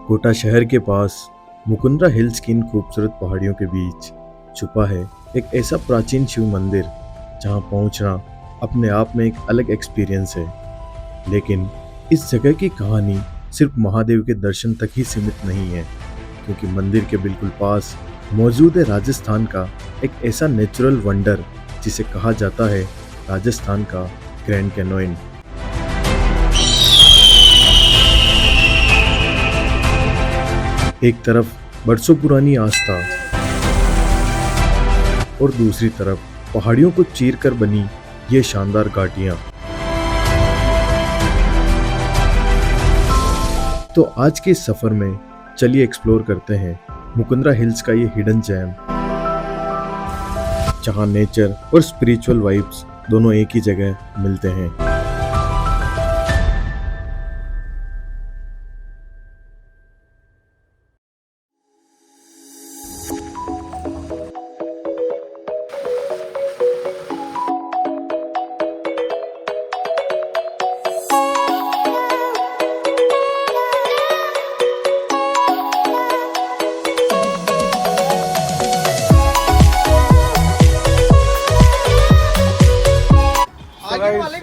कोटा शहर के पास मुकुंद्रा हिल्स की इन खूबसूरत पहाड़ियों के बीच छुपा है एक ऐसा प्राचीन शिव मंदिर जहां पहुंचना अपने आप में एक अलग एक्सपीरियंस है। लेकिन इस जगह की कहानी सिर्फ महादेव के दर्शन तक ही सीमित नहीं है, क्योंकि मंदिर के बिल्कुल पास मौजूद है राजस्थान का एक ऐसा नेचुरल वंडर जिसे कहा जाता है राजस्थान का ग्रैंड कैनोइन। एक तरफ बरसों पुरानी आस्था और दूसरी तरफ पहाड़ियों को चीर कर बनी ये शानदार घाटियां। तो आज के इस सफर में चलिए एक्सप्लोर करते हैं मुकुंद्रा हिल्स का ये हिडन जैम, जहां नेचर और स्पिरिचुअल वाइब्स दोनों एक ही जगह मिलते हैं।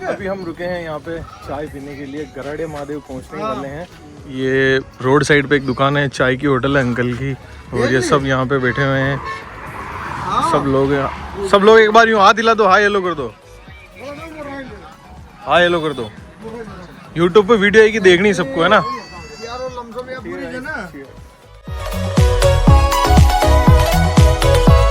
अभी हम रुके हैं यहाँ पे चाय पीने के लिए। गराड़े महादेव पहुँचने वाले हैं। ये रोड साइड पे एक दुकान है, चाय की होटल है अंकल की, और ये सब यहाँ पे बैठे हुए हैं। सब लोग एक बार यूँ हाथ हिला दो, हाय हेलो कर दो, हाय हेलो कर दो। यूट्यूब पे वीडियो है कि देखनी सबको, है ना।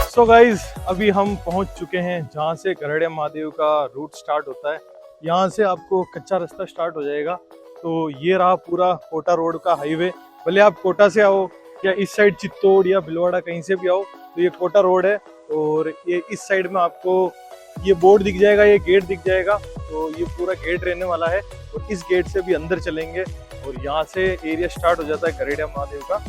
सो गाइज, अभी हम पहुंच चुके हैं जहां से गराड़े महादेव का रूट स्टार्ट होता है। यहाँ से आपको कच्चा रास्ता स्टार्ट हो जाएगा। तो ये रहा पूरा कोटा रोड का हाईवे। भले आप कोटा से आओ या इस साइड चित्तौड़ या भीलवाड़ा कहीं से भी आओ, तो ये कोटा रोड है। और ये इस साइड में आपको ये बोर्ड दिख जाएगा, ये गेट दिख जाएगा। तो ये पूरा गेट रहने वाला है और इस गेट से भी अंदर चलेंगे और यहाँ से एरिया स्टार्ट हो जाता है गराड़े महादेव का।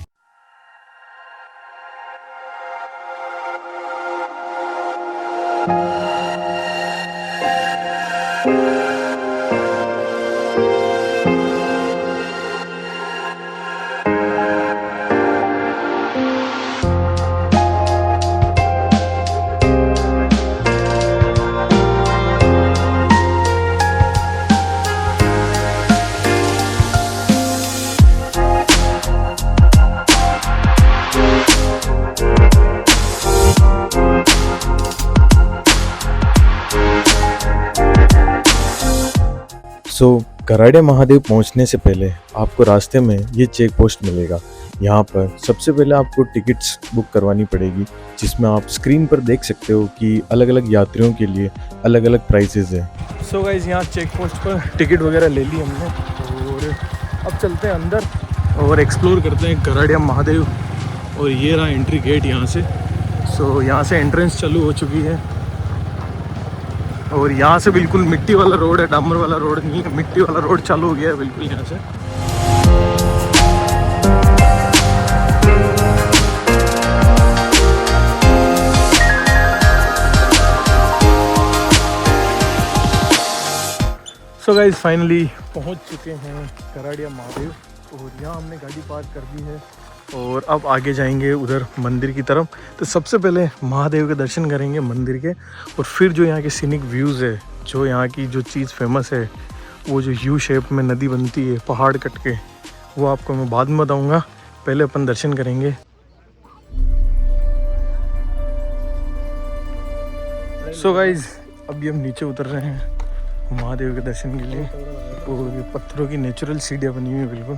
गराड़े महादेव पहुंचने से पहले आपको रास्ते में ये चेक पोस्ट मिलेगा। यहाँ पर सबसे पहले आपको टिकट्स बुक करवानी पड़ेगी, जिसमें आप स्क्रीन पर देख सकते हो कि अलग अलग यात्रियों के लिए अलग अलग प्राइसेस हैं। सो गाइस, यहाँ चेक पोस्ट पर टिकट वगैरह ले ली हमने और अब चलते हैं अंदर और एक्सप्लोर करते हैं गराड़े महादेव। और ये रहा एंट्री गेट यहाँ से। सो यहाँ से एंट्रेंस चालू हो चुकी है और यहाँ से बिल्कुल मिट्टी वाला रोड है, डामर वाला रोड नहीं है, मिट्टी वाला रोड चालू हो गया है बिल्कुल यहाँ से। सो गाइस, फाइनली पहुँच चुके हैं गराड़िया महादेव और यहाँ हमने गाड़ी पार्क कर दी है और अब आगे जाएंगे उधर मंदिर की तरफ। तो सबसे पहले महादेव के दर्शन करेंगे मंदिर के, और फिर जो यहाँ के सीनिक व्यूज़ है, जो यहाँ की जो चीज़ फेमस है, वो जो यू शेप में नदी बनती है पहाड़ कट के, वो आपको मैं बाद में बताऊँगा। पहले अपन दर्शन करेंगे। सो गाइज, अभी हम नीचे उतर रहे हैं महादेव के दर्शन के लिए। और ये पत्थरों की नेचुरल सीढ़ियाँ बनी हुई है बिल्कुल।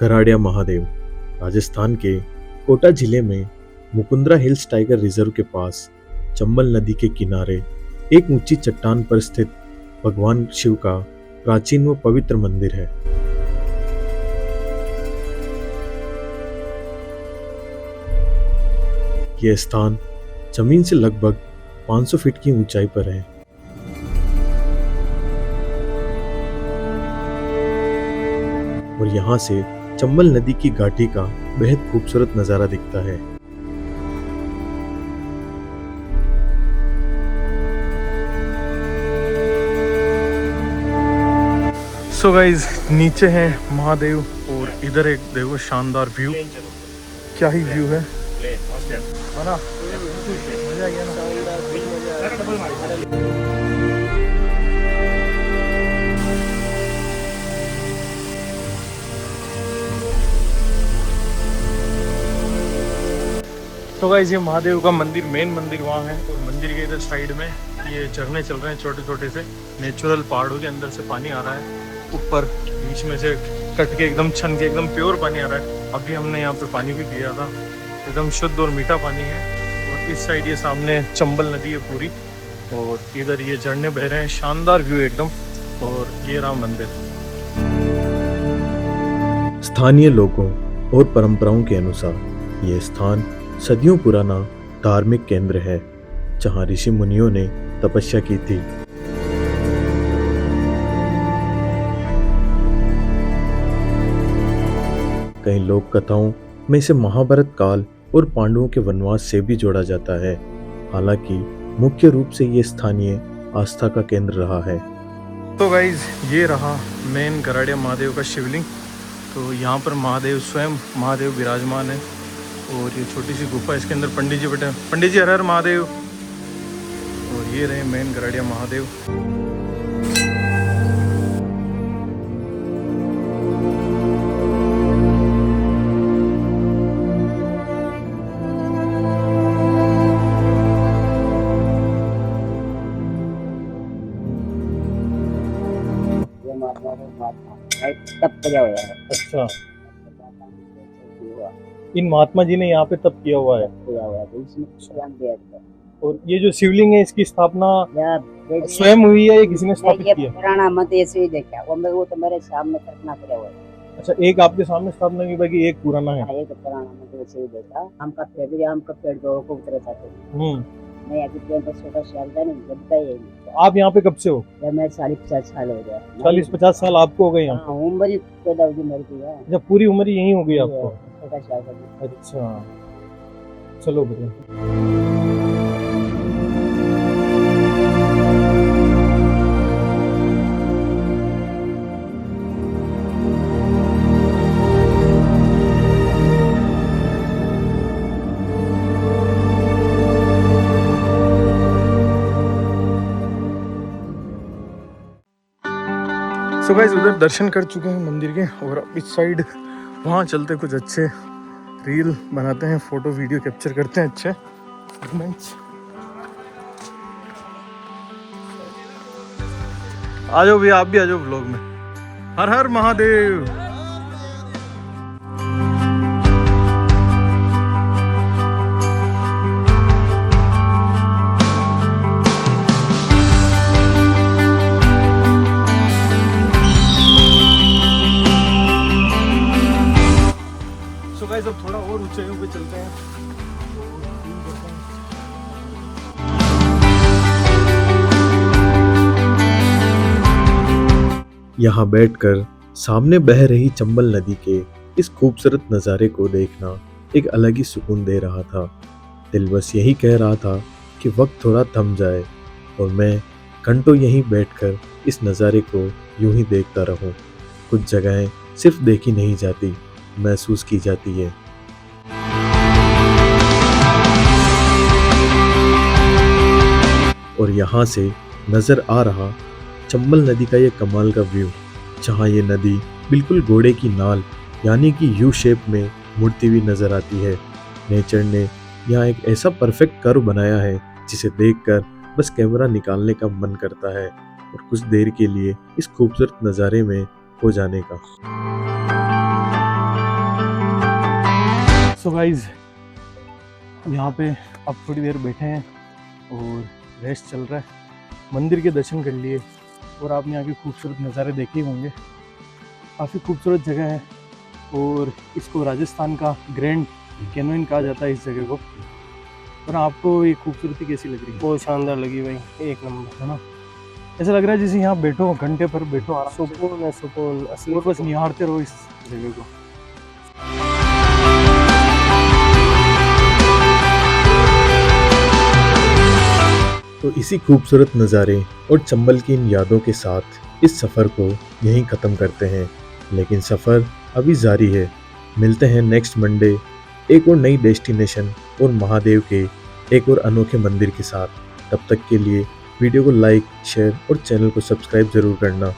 गराड़िया महादेव राजस्थान के कोटा जिले में मुकुंद्रा हिल्स टाइगर रिजर्व के पास चंबल नदी के किनारे एक ऊंची चट्टान पर स्थित भगवान शिव का प्राचीन व पवित्र मंदिर है। यह स्थान जमीन से लगभग 500 फीट की ऊंचाई पर है। और यहाँ से चंबल नदी की घाटी का बेहद खूबसूरत नजारा दिखता है। सो गाइज, नीचे है महादेव और इधर एक देखो शानदार व्यू। क्या ही व्यू है, मजा आ गया ना। तो गाइस, ये महादेव का मंदिर, मेन मंदिर वहाँ है और मंदिर के इधर साइड में ये झरने चल रहे हैं छोटे छोटे से। नेचुरल पहाड़ों के अंदर से पानी आ रहा है, ऊपर बीच में से कट के एकदम छन के एकदम प्योर पानी आ रहा है। अभी हमने यहाँ पे पानी भी पिया था, एकदम शुद्ध और मीठा पानी है। और इस साइड ये सामने चंबल नदी है पूरी, और इधर ये झरने बह रहे हैं, शानदार व्यू एकदम। और ये राम मंदिर। स्थानीय लोगों और परंपराओं के अनुसार यह स्थान सदियों पुराना धार्मिक केंद्र है, जहां ऋषि मुनियों ने तपस्या की थी। कई लोक कथाओं में इसे महाभारत काल और पांडवों के वनवास से भी जोड़ा जाता है। हालांकि मुख्य रूप से ये स्थानीय आस्था का केंद्र रहा है। तो गाइज, ये रहा मेन गराड़िया महादेव का शिवलिंग। तो यहाँ पर महादेव स्वयं महादेव विराजमान है, और ये छोटी सी गुफा, इसके अंदर पंडित जी बैठे हैं। पंडित जी, हर हर महादेव। और ये रहे मेन गराड़िया महादेव। तब किया हुआ है। अच्छा, इन महात्मा जी ने यहाँ पे तप किया हुआ है। तो इसमें स्वयं दिया था। और ये जो शिवलिंग है, इसकी स्थापना या स्वयं हुई है या किसी ने स्थापित ये किया? पुराना मत ऐसे ही देखा, वो तो मेरे सामने कल्पना किया हुआ है। अच्छा, एक आपके सामने स्थापना की, बाकी एक पुराना है। हाँ, एक पुराना मत ऐसे ही देखा। आम का पेड़ दो को उतरे जाते। मैं अभी पेड़ पर छोटा सा था नहीं, जब का ये। आप यहाँ पे कब से हो? जब मैं 40-50 साल हो गया। 40-50 साल आपको हो गए यहाँ? हाँ, उम्र ही पैदा होगी मेरी की है। जब पूरी उम्र ही यही हो गई आपको? छोटा सा था। अच्छा, चलो बढ़िया। सो गाइस, उधर दर्शन कर चुके हैं मंदिर के, और अब इस साइड वहाँ चलते कुछ अच्छे रील बनाते हैं, फोटो वीडियो कैप्चर करते हैं अच्छे मोमेंट्स। आ जाओ भैया, आप भी आ जाओ व्लॉग में। हर हर महादेव। अब थोड़ा और ऊंचाइयों पे चलते हैं। यहाँ बैठकर सामने बह रही चंबल नदी के इस खूबसूरत नज़ारे को देखना एक अलग ही सुकून दे रहा था। दिल बस यही कह रहा था कि वक्त थोड़ा थम जाए और मैं घंटों यहीं बैठकर इस नज़ारे को यूं ही देखता रहूं। कुछ जगहें सिर्फ देखी नहीं जाती, महसूस की जाती है। और यहाँ से नजर आ रहा चंबल नदी का ये कमाल का व्यू, जहाँ ये नदी बिल्कुल घोड़े की नाल यानी कि यू शेप में मुड़ती हुई नजर आती है। नेचर ने यहाँ एक ऐसा परफेक्ट कर्व बनाया है जिसे देखकर बस कैमरा निकालने का मन करता है और कुछ देर के लिए इस खूबसूरत नज़ारे में हो जाने का। सो गाइस, यहाँ पे अब थोड़ी देर बैठे हैं और रेस्ट चल रहा है। मंदिर के दर्शन कर लिए और आपने यहाँ के खूबसूरत नज़ारे देखे होंगे। काफ़ी खूबसूरत जगह है और इसको राजस्थान का ग्रैंड कैनोन कहा जाता है इस जगह को। और आपको ये खूबसूरती कैसी लग रही है? बहुत शानदार लगी भाई, एक नंबर। है ना, ऐसा लग रहा है जैसे यहाँ बैठो, घंटे पर बैठो आराम से, सुकून है, सुकून असली और बस निहारते रहो इस जगह को। तो इसी खूबसूरत नज़ारे और चंबल की इन यादों के साथ इस सफ़र को यहीं ख़त्म करते हैं, लेकिन सफ़र अभी जारी है। मिलते हैं नेक्स्ट मंडे एक और नई डेस्टिनेशन और महादेव के एक और अनोखे मंदिर के साथ। तब तक के लिए वीडियो को लाइक, शेयर और चैनल को सब्सक्राइब ज़रूर करना।